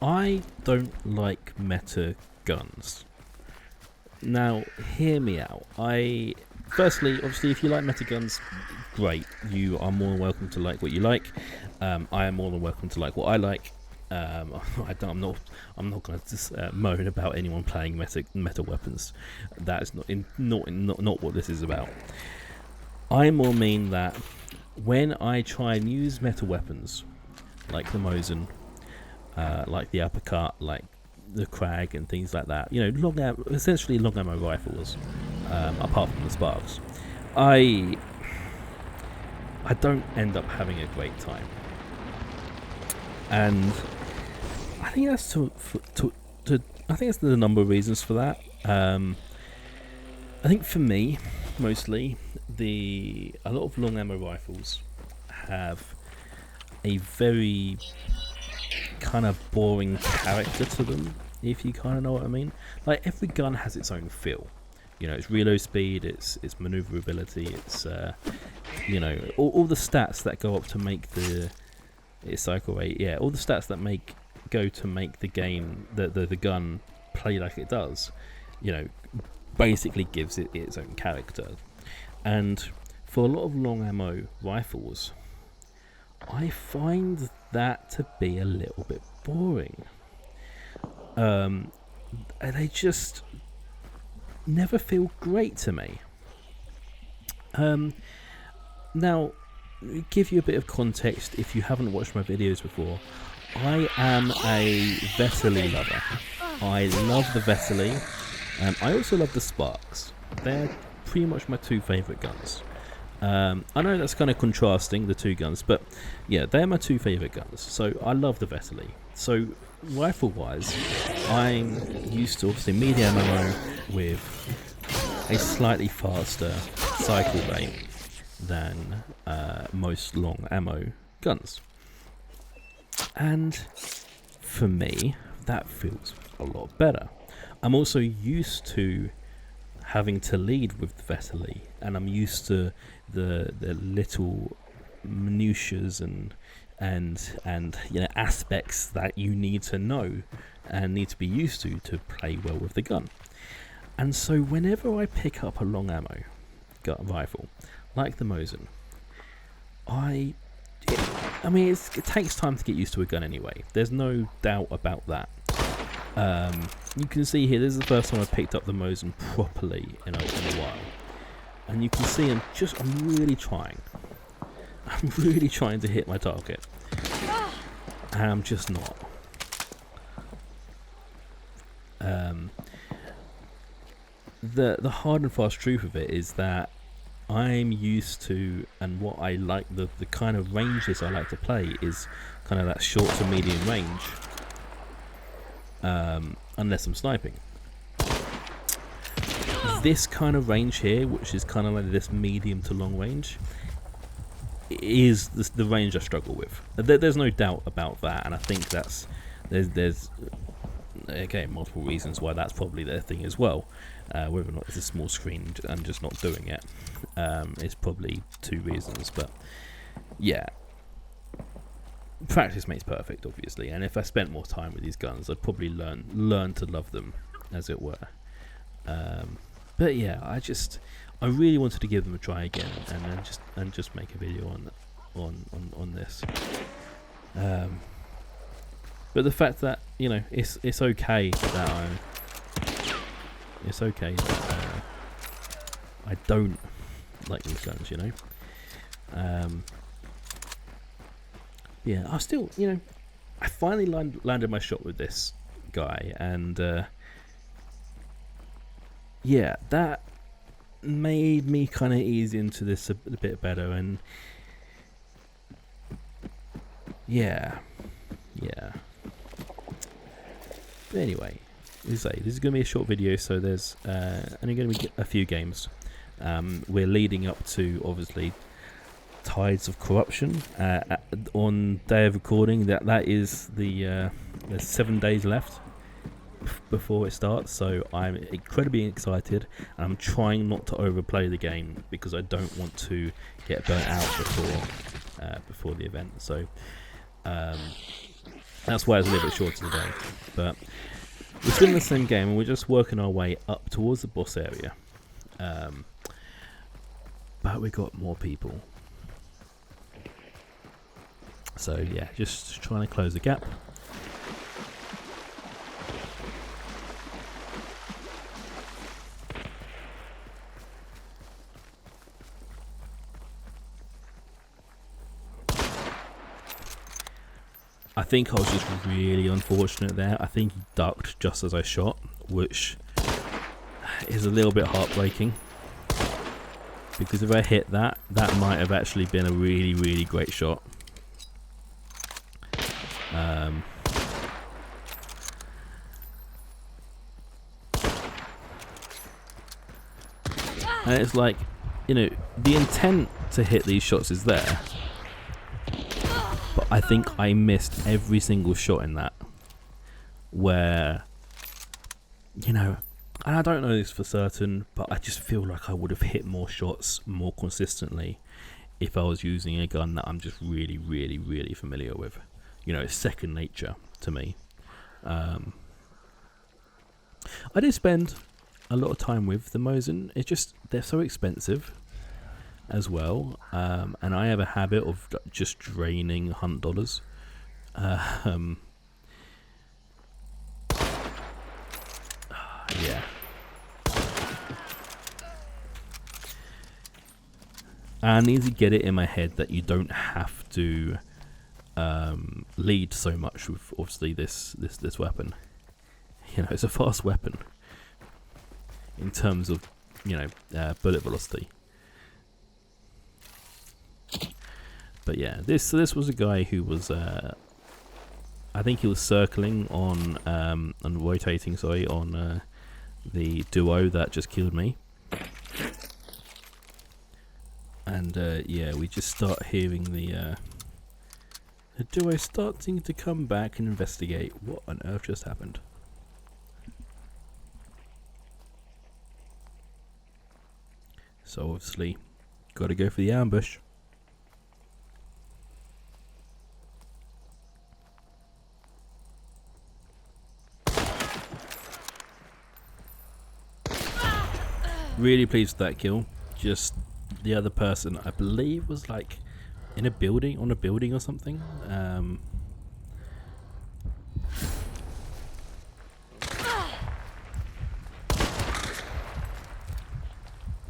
I don't like meta guns. Now, hear me out. Firstly, obviously, if you like meta guns, great. You are more than welcome to like what you like. I am more than welcome to like what I like. I'm not going to moan about anyone playing meta weapons. That is not what this is about. I more mean that when I try and use meta weapons, like the Mosin, like the uppercut, like the Krag and things like that, essentially long ammo rifles, apart from the sparks, I don't end up having a great time, and I think that's I think that's the number of reasons for that. I think for me, mostly, a lot of long ammo rifles have a very kind of boring character to them, if you kind of know what I mean. Like, every gun has its own feel. It's reload speed, it's maneuverability, it's all the stats that go up to make it's cycle rate. Yeah, all the stats that go to make the game, the gun play like it does. Basically gives it its own character. And for a lot of long ammo rifles, I find that to be a little bit boring. They just never feel great to me. Now, give you a bit of context if you haven't watched my videos before. I am a Vetterli lover. I love the Vetterli. I also love the Sparks. They're pretty much my two favourite guns. I know that's kind of contrasting, the two guns, but yeah, they're my two favourite guns. So I love the Vetterli. So rifle-wise, I'm used to obviously medium ammo with a slightly faster cycle rate than most long ammo guns. And for me, that feels a lot better. I'm also used to having to lead with the Vetterli, and I'm used to the little minutiae and aspects that you need to know and need to be used to play well with the gun. And so whenever I pick up a long ammo rifle like the Mosin, it takes time to get used to a gun anyway. There's no doubt about that. You can see here, this is the first time I picked up the Mosin properly in a while, and you can see I'm really trying. I'm really trying to hit my target, and I'm just not. The hard and fast truth of it is that I'm used to, and what I like, the kind of ranges I like to play is kind of that short to medium range. Unless I'm sniping. This kind of range here, which is kind of like this medium to long range, is the range I struggle with. There's no doubt about that, and I think there's again multiple reasons why that's probably their thing as well. Whether or not it's a small screen and just not doing it, is probably two reasons. But yeah. Practice makes perfect, obviously, and if I spent more time with these guns, I'd probably learn to love them, as it were. But yeah, I really wanted to give them a try again, and just make a video on this. But the fact that it's okay that I don't like these guns, Yeah, I still, I finally landed my shot with this guy, and yeah, that made me kind of ease into this a bit better, and yeah. But anyway, this is going to be a short video, so there's only going to be a few games. We're leading up to, obviously, Tides of Corruption on day of recording. That is there's 7 days left before it starts, so I'm incredibly excited, and I'm trying not to overplay the game because I don't want to get burnt out before the event. So That's why it's a little bit shorter today. But we're still in the same game, and we're just working our way up towards the boss area. But we got more people. So yeah, just trying to close the gap. I think I was just really unfortunate there. I think he ducked just as I shot, which is a little bit heartbreaking. Because if I hit that, that might have actually been a really, really great shot. And it's like, you know, the intent to hit these shots is there. But I think I missed every single shot in that. Where, you know, and I don't know this for certain, but I just feel like I would have hit more shots more consistently if I was using a gun that I'm just really, really, really familiar with. You know, it's second nature to me. I did spend a lot of time with the Mosin. It's just, they're so expensive as well. And I have a habit of just draining hunt dollars. Yeah. I need to get it in my head that you don't have to lead so much with obviously this weapon. You know, it's a fast weapon in terms of, you know, bullet velocity. But yeah, this was a guy who was I think he was circling on rotating, sorry, on the duo that just killed me. And yeah, we just start hearing the duo starting to come back and investigate what on earth just happened. So obviously, got to go for the ambush. Really pleased with that kill. Just the other person, I believe, was like in a building, on a building or something.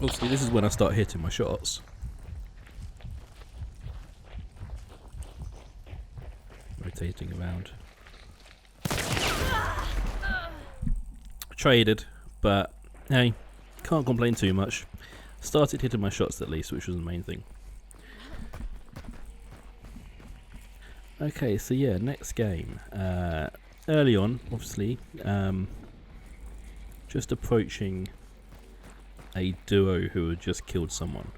Obviously, this is when I start hitting my shots. Rotating around. Traded, but hey, can't complain too much. Started hitting my shots at least, which was the main thing. Okay, so yeah, next game. Early on, obviously, just approaching a duo who had just killed someone.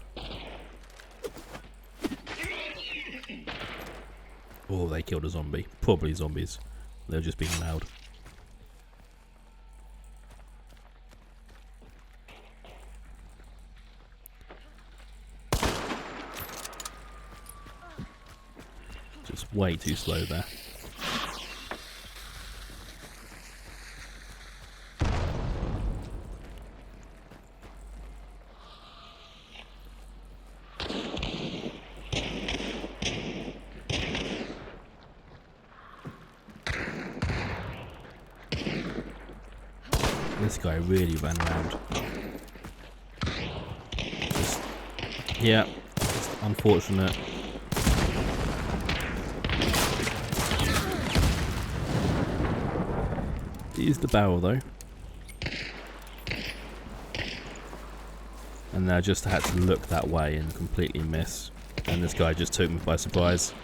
Oh, they killed a zombie. Probably zombies. They were just being loud. Just way too slow there. This guy really ran around. Just, yeah, just unfortunate. Used the barrel though. And then I just had to look that way and completely miss. And this guy just took me by surprise.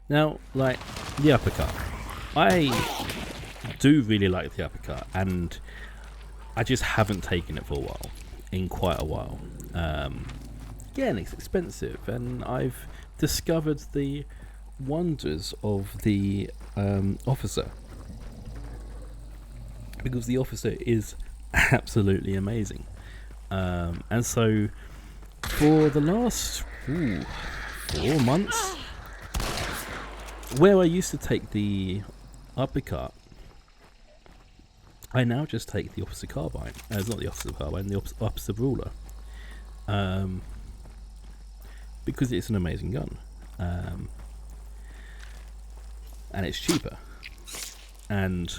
Now, like, the uppercut. I do really like the uppercut, and I just haven't taken it for a while. In quite a while. Again, it's expensive, and I've discovered the wonders of the officer, because the officer is absolutely amazing. And so for the last 4 months, where I used to take the uppercut, I now just take the opposite carbine. It's not the opposite carbine, the opposite ruler. Because it's an amazing gun. And it's cheaper. And,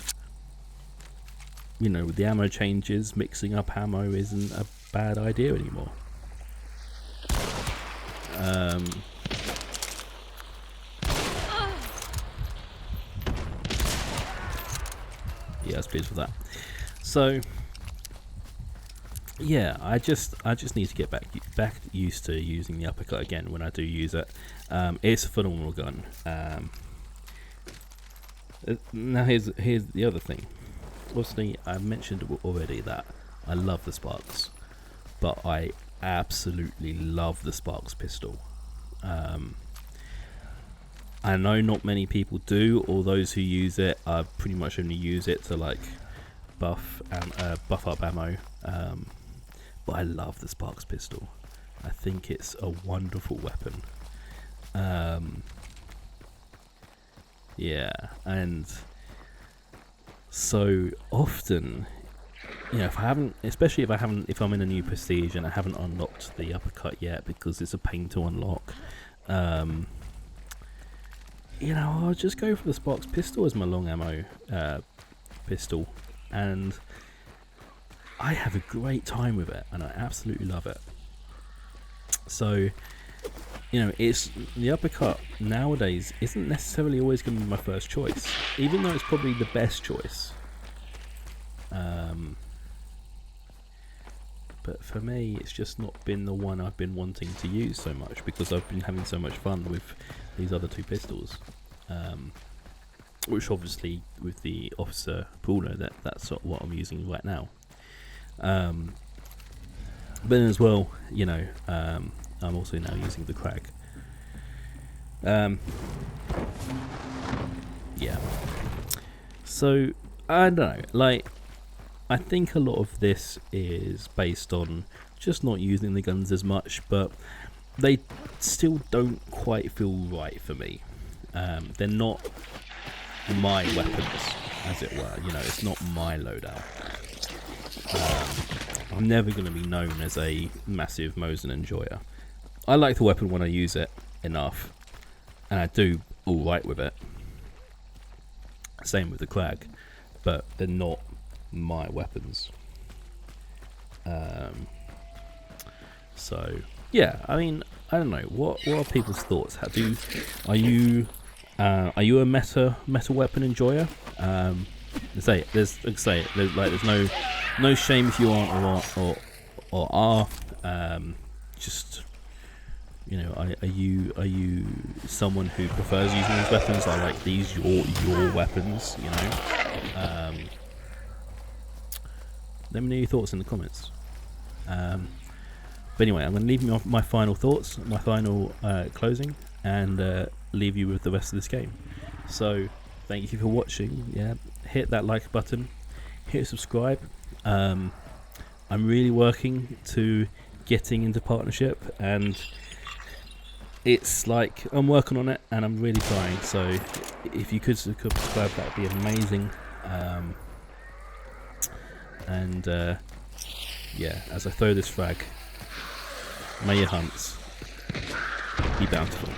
you know, with the ammo changes, mixing up ammo isn't a bad idea anymore. Yeah, I was pleased with that. So yeah, I just need to get back used to using the uppercut again when I do use it. It's a phenomenal gun. Now here's the other thing. Obviously, I mentioned already that I love the Sparks, but I absolutely love the Sparks pistol. I know not many people do, or those who use it pretty much only use it to like buff up ammo. But I love the Sparks pistol. I think it's a wonderful weapon. Yeah, and so often, you know, if I'm in a new prestige and I haven't unlocked the uppercut yet because it's a pain to unlock, you know, I'll just go for the Sparks pistol as my long ammo pistol, and I have a great time with it, and I absolutely love it. So, you know, it's the uppercut nowadays isn't necessarily always going to be my first choice, even though it's probably the best choice. But for me, it's just not been the one I've been wanting to use so much because I've been having so much fun with these other two pistols. Which obviously, with the Officer Ruler, that's sort of what I'm using right now. But then as well, you know, I'm also now using the Crag. Yeah. So, I don't know, like, I think a lot of this is based on just not using the guns as much, but they still don't quite feel right for me. They're not my weapons, as it were. You know, it's not my loadout. I'm never going to be known as a massive Mosin enjoyer. I like the weapon when I use it enough, and I do all right with it. Same with the Crag, but they're not my weapons. So yeah, I mean, I don't know. What are people's thoughts? Are you a meta weapon enjoyer? There's no shame if you aren't or are. Just, you know, are you someone who prefers using these weapons? Are like these your weapons? You know. Let me know your thoughts in the comments. But anyway, I'm going to leave you my final thoughts, my final closing, and leave you with the rest of this game. So, thank you for watching. Yeah, hit that like button, hit subscribe. I'm really working to getting into partnership, and it's like I'm working on it, and I'm really trying. So, if you could subscribe, that would be amazing. Yeah, as I throw this frag, may your hunts be bountiful.